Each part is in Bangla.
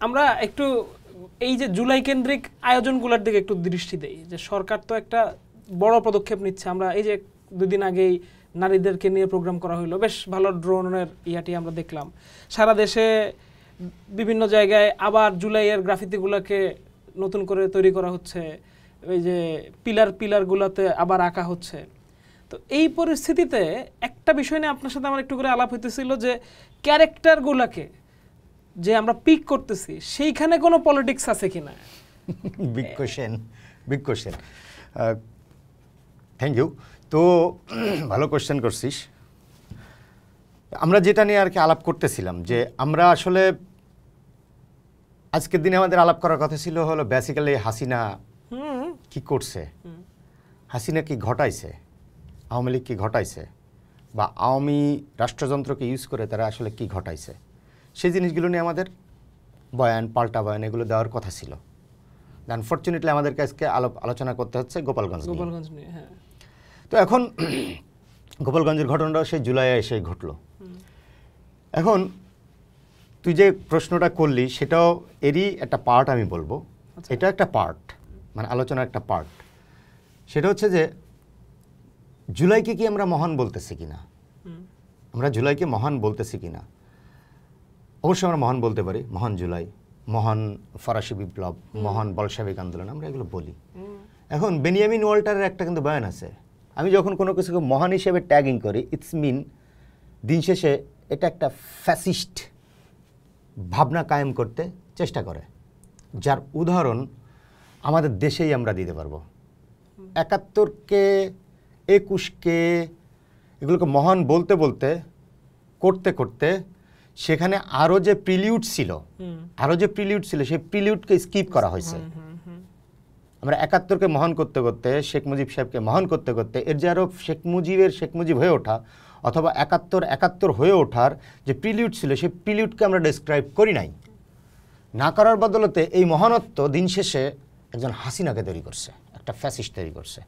আমরা একটু এই যে জুলাই কেন্দ্রিক আয়োজনগুলোর দিকে একটু দৃষ্টি দেই, যে সরকার তো একটা বড় পদক্ষেপ নিচ্ছে। আমরা এই যে 2 দিন আগেই নারীদেরকে নিয়ে প্রোগ্রাম করা হলো, বেশ ভালো ড্রোনের ইয়াটি আমরা দেখলাম। সারা দেশে বিভিন্ন জায়গায় আবার জুলাইয়ের গ্রাফিতিগুলোকে নতুন করে তৈরি করা হচ্ছে, ওই যে পিলারগুলোতে আবার আঁকা হচ্ছে। তো এই পরিস্থিতিতে একটা বিষয় নিয়ে আপনার সাথে আমার একটু করে আলাপ হইতেছিল, যে ক্যারেক্টারগুলোকে যে আমরা পিক করতেছি সেইখানে কোনো পলিটিক্স আছে কিনা। Big question. Thank you. তো ভালো কোশ্চেন করছিস। আমরা যেটা নিয়ে আর কি আলাপ করতেছিলাম, যে আমরা আসলে আজকের দিনে আমাদের আলাপ করার কথা ছিল হলো বেসিক্যালি হাসিনা কি করছে, হাসিনা কি ঘটাইছে, আওয়ামী লীগ কি ঘটাইছে, বা আওয়ামী রাষ্ট্রযন্ত্রকে ইউজ করে তারা আসলে কি ঘটাইছে, সেই জিনিসগুলো নিয়ে আমাদের বয়ান, পাল্টা বয়ান এগুলো দেওয়ার কথা ছিল। আনফর্চুনেটলি আমাদের কাছে আলোচনা করতে হচ্ছে গোপালগঞ্জ নিয়ে। হ্যাঁ। তো এখন গোপালগঞ্জের ঘটনাটাও সেই জুলাইয়ে এসে ঘটলো। এখন তুই যে প্রশ্নটা করলি সেটাও এরই একটা পার্ট আমি বলবো। এটা একটা পার্ট, মানে আলোচনার একটা পার্ট। সেটা হচ্ছে যে জুলাইকে কি আমরা মহান বলতেছি কিনা, আমরা জুলাইকে মহান বলতেছি কিনা। অবশ্যই আমরা মহান বলতে পারি, মহান জুলাই, মহান ফরাসি বিপ্লব, মহান বলশেভিক আন্দোলন, আমরা এগুলো বলি। এখন বেনিয়ামিন ওয়াল্টারের একটা কিন্তু বয়ান আছে, আমি যখন কোনো কিছুকে মহান হিসেবে ট্যাগিং করি, ইটস মিন দিন শেষে এটা একটা ফ্যাসিস্ট ভাবনা কায়েম করতে চেষ্টা করে, যার উদাহরণ আমাদের দেশেই আমরা দিতে পারবো। 71কে 21কে এগুলোকে মহান বলতে বলতে করতে করতে সেখানে আরও যে প্রিলিউড ছিল সেই প্রিলিউডকে স্কিপ করা হয়েছে। আমরা 71কে মহান করতে করতে, শেখ মুজিব সাহেবকে মহান করতে করতে, এর যে আরও শেখ মুজিব হয়ে ওঠা অথবা 71 হয়ে ওঠার যে প্রিলিউড ছিল সেই প্রিলিউডকে আমরা ডেসক্রাইব করি নাই। না করার বদলতে এই মহানত্ব দিন শেষে একজন হাসিনাকে তৈরি করছে, একটা ফ্যাসিস্ট তৈরি করছে।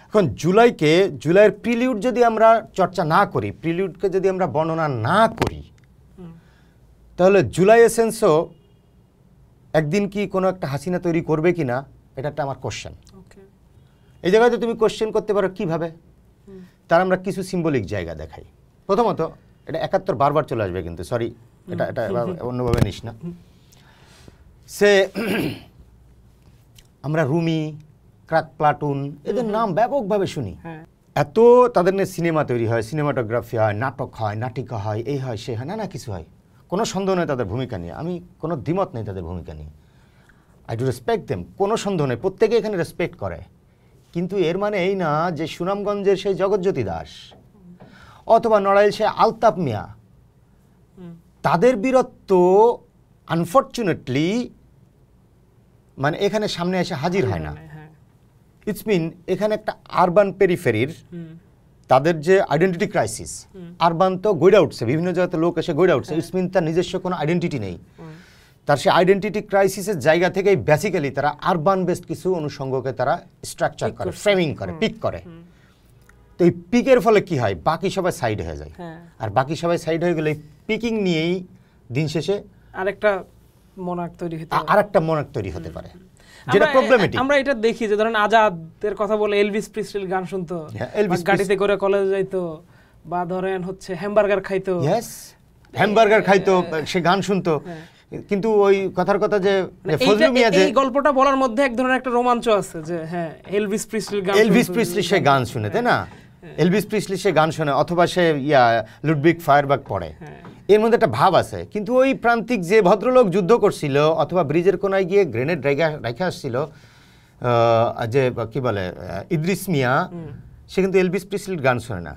এখন জুলাইয়ের প্রিলিউড যদি আমরা চর্চা না করি, প্রিলিউডকে যদি আমরা বর্ণনা না করি, তাহলে জুলাই এসেন্সও একদিন কি কোনো একটা হাসিনা তৈরি করবে কি না, এটা একটা আমার কোশ্চেন। এই জায়গাতে তুমি কোশ্চেন করতে পারো কিভাবে, তার আমরা কিছু সিম্বলিক জায়গা দেখাই। প্রথমত এটা 71 বারবার চলে আসবে, কিন্তু সরি, এটা অন্যভাবে নিস না। সে আমরা রুমি, ক্রাক প্লাটুন এদের নাম ব্যাপকভাবে শুনি। এত তাদের নিয়ে সিনেমা তৈরি হয়, সিনেমাটোগ্রাফি হয়, নাটক হয়, নাটিকা হয়, এই হয় সে হয়, নানা কিছু হয়। কোনো সন্দেহ নেই তাদের ভূমিকা নিয়ে, আমি কোনো দ্বিমত নেই তাদের ভূমিকা নিয়ে। আই ডু রেসপেক্ট দেম, কোনো সন্দেহ নেই, প্রত্যেকে এখানে রেসপেক্ট করে। কিন্তু এর মানে এই না যে সুনামগঞ্জের সেই জগৎজ্যোতি দাস অথবা নড়াইল সে আলতাপ মিয়া, তাদের বীরত্ব আনফর্চুনেটলি মানে এখানে সামনে এসে হাজির হয় না। ইটস মিন এখানে একটা আরবান পেরিফেরির তাদের যে আইডেন্টিটি ক্রাইসিস, আরবান তো গড়ে উঠছে, বিভিন্ন জায়গাতে লোক এসে গড়ে উঠছে, ইটস মিন তার নিজস্ব কোনো আইডেন্টিটি নেই। তার সেই আইডেন্টিটি ক্রাইসিসের জায়গা থেকেই বেসিক্যালি তারা আরবান বেসড কিছু অনুষঙ্গকে তারা স্ট্রাকচার করে, ফ্রেমিং করে, পিক করে। তো এই পিকের ফলে কি হয়, বাকি সবাই সাইড হয়ে যায়। আর বাকি সবাই সাইড হয়ে গেলে পিকিং নিয়েই দিন শেষে আরেকটা মনার্ক তৈরি হতে পারে, যেটা প্রবলেমেটিক। আমরা এটা দেখি যে ধরেন আজাদের কথা বলে এলভিস প্রিসলির গান শুনতো, গাড়িতে করে কলেজে যাইতো, বা ধরেন হচ্ছে হ্যামবার্গার খাইতো, সে গান শুনতো। কিন্তু ওই কথার কথা যে ফজলু মিয়া যে এই গল্পটা বলার মধ্যে এক ধরনের একটা রোমাঞ্চ আছে, যে হ্যাঁ এলভিস প্রিসলি সে গান শুনে, তাই না? এলভিস প্রিসলি সে গান শুনে, অথবা সে লুডভিগ ফায়ারবার্গ পড়ে, এর মধ্যে একটা ভাব আছে। কিন্তু ওই প্রান্তিক যে ভদ্রলোক যুদ্ধ করছিল অথবা ব্রিজের কোনায় গিয়ে গ্রেনেড রেখে আসছিল, যে কি বলে ইদ্রিস মিয়া, সে কিন্তু এলভিস প্রিসলির গান শোনে না।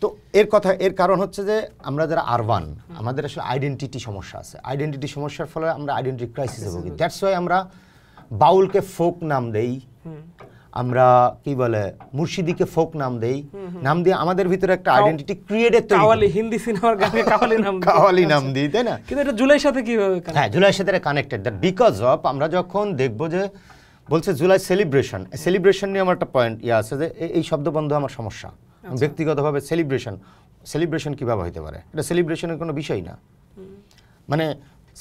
তো এর কারণ হচ্ছে যে আমরা যারা আরবান, আমাদের আসলে আইডেন্টিটি সমস্যা আছে। আইডেন্টিটি সমস্যার ফলে আমরা আইডেন্টিটি ক্রাইসিসে ভুগি। দ্যাটস ওয়াই আমরা বাউলকে ফোক নাম দেই, আমরা কি বলে মুর্শিদিকে ফোক নাম দেই, নাম দিয়ে আমাদের ভিতরে একটা আইডেন্টিটি ক্রিয়েটেড তৈরি করি। হিন্দি সিনেমার গানে কাওয়ালি নাম দিই, তাই না? কিন্তু এটা জুলাইয়ের সাথে কিভাবে? হ্যাঁ, জুলাইয়ের সাথে কানেক্টেড, দ্যাট বিকজ অফ আমরা যখন দেখবো যে বলছে জুলাই সেলিব্রেশন নিয়ে আমার একটা পয়েন্ট আছে, যে এই শব্দবন্ধ আমার সমস্যা ব্যক্তিগতভাবে। সেলিব্রেশন কিভাবে হইতে পারে? এটা সেলিব্রেশনের কোনো বিষয় না। মানে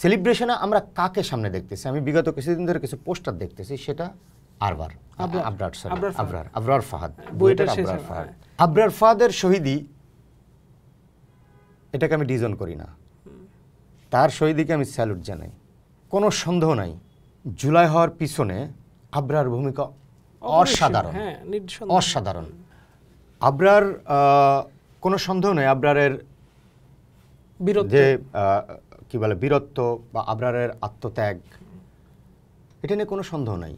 সেলিব্রেশনে আমরা কাকে সামনে দেখতেছি? আমি বিগত কিছুদিন ধরে কিছু পোস্টার দেখতেছি, সেটা আবরার ফাহাদ, বুয়েটের আবরার ফাহাদ। আবরার ফাহাদের শহীদি, এটাকে আমি ডিজন করি না, তার শহীদিকে আমি স্যালুট জানাই। কোনো সন্দেহ নাই জুলাই হওয়ার পিছনে আবরার ভূমিকা অসাধারণ, অসাধারণ। আবরার কোনো সন্দেহ নেই আবরারের যে কি বলে বীরত্ব বা আবরারের আত্মত্যাগ, এটা নিয়ে কোনো সন্দেহ নাই।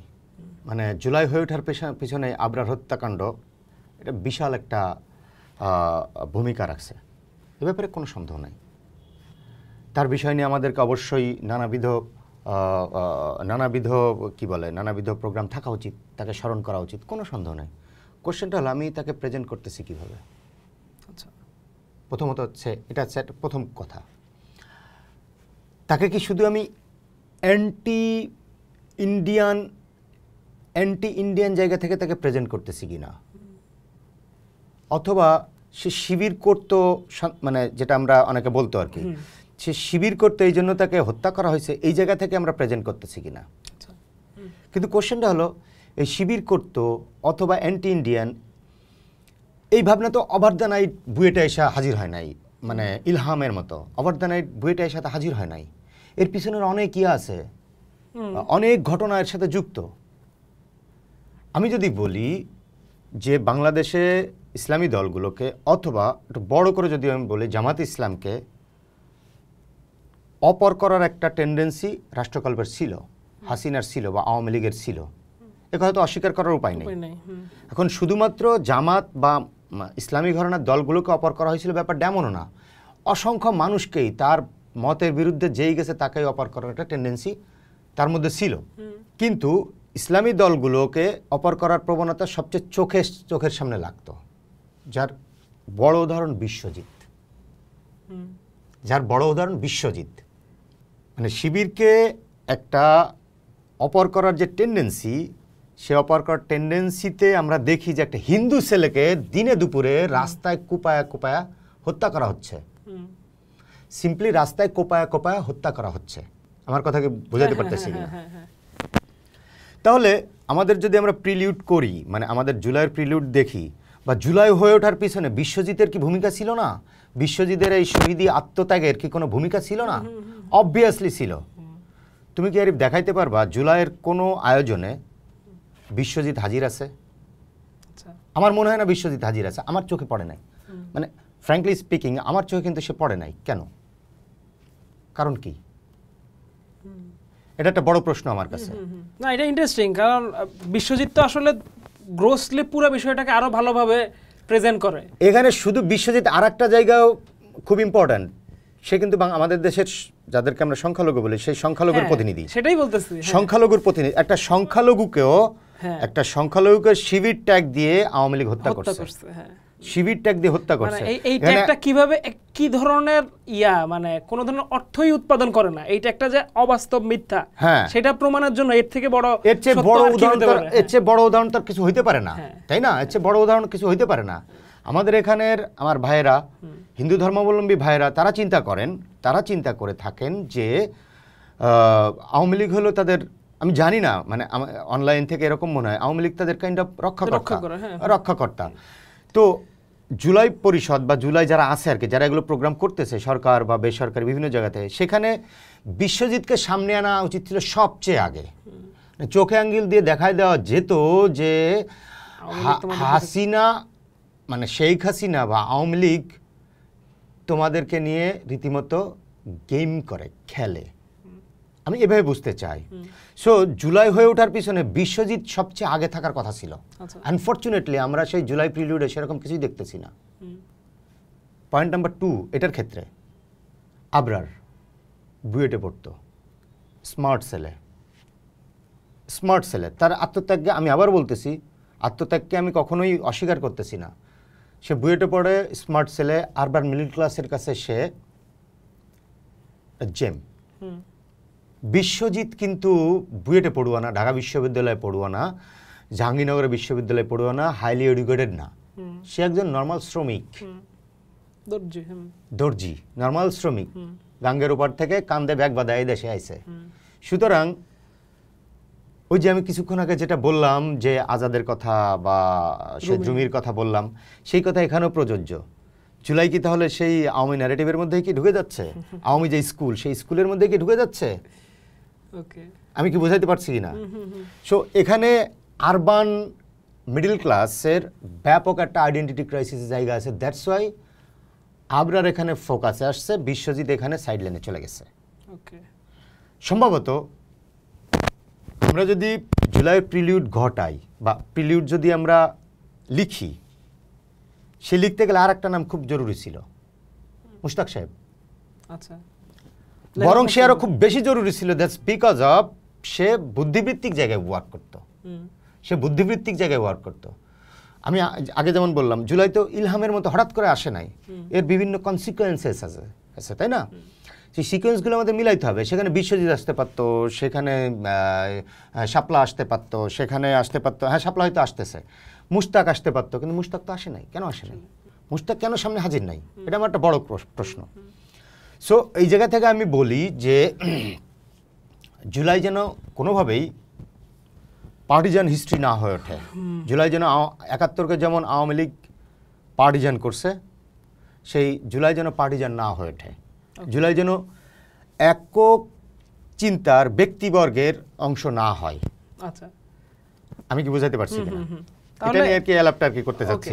মানে জুলাই হয়ে ওঠার পিছনে আবরার হত্যাকাণ্ড এটা বিশাল একটা ভূমিকা রাখছে, এ ব্যাপারে কোনো সন্দেহ নাই। তার বিষয় নিয়ে আমাদেরকে অবশ্যই নানাবিধ প্রোগ্রাম থাকা উচিত, তাকে স্মরণ করা উচিত, কোনো সন্দেহ নেই। কোশ্চেনটা হলো আমি তাকে প্রেজেন্ট করতেছি কীভাবে। আচ্ছা, প্রথমত হচ্ছে এটা হচ্ছে একটা প্রথম কথা, তাকে কি শুধু আমি অ্যান্টি ইন্ডিয়ান জায়গা থেকে তাকে প্রেজেন্ট করতেছি কি না, অথবা সে শিবির করতো, মানে যেটা আমরা অনেকে বলতো আর কি, সে শিবির করতে এই জন্য তাকে হত্যা করা হয়েছে, এই জায়গা থেকে আমরা প্রেজেন্ট করতেছি কিনা। কিন্তু কোশ্চেনটা হলো এই শিবির করতো অথবা অ্যান্টি ইন্ডিয়ান, এই ভাবনা তো ওভার দ্য নাইট বুয়েটে এসে হাজির হয় নাই, মানে ইলহামের মতো ওভার দ্য নাইট বুয়েটে এসে হাজির হয় নাই। এর পিছনের অনেক ইয়ে আছে, অনেক ঘটনা এর সাথে যুক্ত। আমি যদি বলি যে বাংলাদেশে ইসলামী দলগুলোকে, অথবা একটু বড় করে যদি আমি বলি জামাত ইসলামকে অপর করার একটা টেন্ডেন্সি রাষ্ট্রকল্পের ছিল, হাসিনার ছিল বা আওয়ামী লীগের ছিল, এ কথা তো অস্বীকার করার উপায় নেই। এখন শুধুমাত্র জামাত বা ইসলামী ঘরানার দলগুলোকে অপর করা হয়েছিল ব্যাপারটা এমনও না, অসংখ্য মানুষকেই তার মতের বিরুদ্ধে যেই গেছে তাকেই অপর করার একটা টেন্ডেন্সি তার মধ্যে ছিল। কিন্তু ইসলামী দলগুলোকে অপর করার প্রবণতা সবচেয়ে চোখের সামনে লাগতো, যার বড় উদাহরণ বিশ্বজিৎ। মানে শিবিরকে একটা অপর করার যে টেন্ডেন্সি, সে অপর করার টেন্ডেন্সিতে আমরা দেখি যে একটা হিন্দু ছেলেকে দিনে দুপুরে রাস্তায় কোপায়া হত্যা করা হচ্ছে, সিম্পলি রাস্তায় কোপায়া হত্যা করা হচ্ছে। আমার কথাকে বোঝাতে পারতেছি কিনা? তাহলে আমাদের যদি আমরা প্রিলিউড করি, মানে আমাদের জুলাইয়ের প্রিলিউড দেখি, বা জুলাই হয়ে ওঠার পিছনে বিশ্বজিতের কি ভূমিকা ছিল না? বিশ্বজিতের এই শহীদি আত্মত্যাগের কি কোনো ভূমিকা ছিল না? অবভিয়াসলি ছিল। তুমি কি আরিফ দেখাইতে পারবা জুলাইয়ের কোনো আয়োজনে বিশ্বজিৎ হাজির আছে? আমার মনে হয় না বিশ্বজিৎ হাজির আছে, আমার চোখে পড়ে নাই। মানে ফ্র্যাঙ্কলি স্পিকিং আমার চোখে কিন্তু সে পড়ে নাই। কেন? কারণ কি? এটা একটা বড় প্রশ্ন আমার কাছে। না, এটা ইন্টারেস্টিং, কারণ বিশ্বজিৎ তো আসলে গ্রোসলি পুরো বিষয়টাকে আরো ভালোভাবে প্রেজেন্ট করে। এখানে শুধু বিশ্বজিৎ, আর একটা জায়গাও খুব ইম্পর্ট্যান্ট, সে কিন্তু আমাদের দেশের যাদেরকে আমরা সংখ্যালঘু বলি সেই সংখ্যালঘুর প্রতিনিধি। সেটাই বলতেছি, সংখ্যালঘুর প্রতিনিধি। একটা সংখ্যালঘুকে শিবির ট্যাগ দিয়ে আওয়ামী লীগ হত্যা করছে, শিবির ট্যাগ দিয়ে হত্যা করছে। এই ট্যাগটা কিভাবে কি ধরনের মানে কোন ধরনের অর্থই উৎপাদন করে না, এই ট্যাগটা যে অবাস্তব মিথ্যা, সেটা প্রমাণের জন্য এর চেয়ে বড় উদাহরণ তার কিছু হইতে পারে না, তাই না? এর চেয়ে বড় উদাহরণ কিছু হইতে পারে না। আমাদের এখানের আমার ভাইয়েরা, হিন্দু ধর্মাবলম্বী ভাইয়েরা, তারা চিন্তা করে থাকেন যে আওয়ামী লীগ হলো তাদের, আমি জানি না, মানে অনলাইন থেকে এরকম মনে হয় আওয়ামী লীগ তাদের কাইন্ড অফ রক্ষাকর্তা। তো জুলাই পরিষদ বা জুলাই যারা আছে আর কি, যারা এগুলো প্রোগ্রাম করতেছে সরকার বা বেসরকারি বিভিন্ন জায়গাতে, সেখানে বিশ্বজিৎকে সামনে আনা উচিত ছিল সবচেয়ে আগে। চোখে আঙ্গুল দিয়ে দেখায় দেওয়া যেত যে হাসিনা, মানে শেখ হাসিনা বা আওয়ামী লীগ তোমাদেরকে নিয়ে রীতিমতো গেম করে, খেলে। আমি এভাবে বুঝতে চাই। সো জুলাই হয়ে ওঠার পিছনে বিশ্বজিৎ সবচেয়ে আগে থাকার কথা ছিল। আনফর্চুনেটলি আমরা সেই জুলাই প্রিলিউডে সেরকম কিছুই দেখতেছি না। পয়েন্ট নাম্বার 2, এটার ক্ষেত্রে আবরার বুয়েটে পড়তো, স্মার্ট ছেলে, তার আত্মত্যাগকে আমি আবার বলতেছি, আত্মত্যাগকে আমি কখনোই অস্বীকার করতেছি না। সে বুয়েটে পড়ে, স্মার্ট ছেলে, আরবান মিডল ক্লাসের কাছে সে জেম। বিশ্বজিৎ কিন্তু বুয়েটে পড়ুয়া না, ঢাকা বিশ্ববিদ্যালয়ে পড়ুয়া না, জাহাঙ্গীরনগর বিশ্ববিদ্যালয়ে পড়ুয়া না, হাইলি এডুকেটেড না। সে একজন নর্মাল শ্রমিক, দর্জি, নর্মাল শ্রমিক, গাঙ্গের ওপার থেকে কান্দে ব্যাগ বাঁধা এই দেশে আইছে। সুতরাং ওই যে আমি কিছুক্ষণ আগে যেটা বললাম যে আজাদের কথা বা শেখ রুমির কথা বললাম, সেই কথা এখানেও প্রযোজ্য। জুলাই কি তাহলে সেই আওয়ামী ন্যারেটিভের মধ্যেই কি ঢুকে যাচ্ছে? আওয়ামী যে স্কুল, সেই স্কুলের মধ্যে কি ঢুকে যাচ্ছে? আমি কি বোঝাইতে পারছি কিনা? সো এখানে আরবান মিডল ক্লাসের ব্যাপক একটা আইডেন্টিটি ক্রাইসিসের জায়গা আছে। দ্যাটস ওয়াই আবরার এখানে ফোকাসে আসছে, বিশ্বজিৎ এখানে সাইড লাইনে চলে গেছে। সম্ভবত আমরা যদি জুলাইয়ের প্রিলিউড ঘটাই বা প্রিলিউড যদি আমরা লিখি, সে লিখতে গেলে আর একটা নাম খুব জরুরি ছিল, মুশতাক সাহেব। আচ্ছা, বরং সে আরো খুব বেশি জরুরি ছিল। দ্যাটস বিকজ অফ সে বুদ্ধিবৃত্তিক জায়গায় ওয়ার্ক করতো। সে বুদ্ধিবৃত্তিক জায়গায় ওয়ার্ক করতো। আমি আগে যেমন বললাম, জুলাই তো ইলহামের মতো হঠাৎ করে আসে নাই, এর বিভিন্ন কনসিকুয়েন্সেস আছে, তাই না? সেই সিকোয়েন্সগুলো আমাদের মিলাইতে হবে। সেখানে বিশ্বজিৎ আসতে পারতো, সেখানে শাপলা আসতে পারতো, সেখানে আসতে পারতো, হ্যাঁ শাপলা হয়তো আসতেছে, মুশতাক আসতে পারতো, কিন্তু মুশতাক তো আসে নাই। কেন আসে নাই? মুশতাক কেন সামনে হাজির নাই? এটা আমার একটা বড় প্রশ্ন। সো এই জায়গা থেকে আমি বলি যে জুলাই যেন কোনোভাবেই পার্টিজান হিস্ট্রি না হয়ে ওঠে। জুলাই যেন ৭১কে যেমন আওয়ামী লীগ পার্টিজান করছে, সেই জুলাই যেন পার্টিজান না হয়ে ওঠে। জুলাই যেন একক চিন্তার ব্যক্তিবর্গের অংশ না হয়। আচ্ছা, আমি কি বোঝাতে পারছি কিনা? এটা নিয়ে আর কি আলাপটা আর কি করতে চাচ্ছি।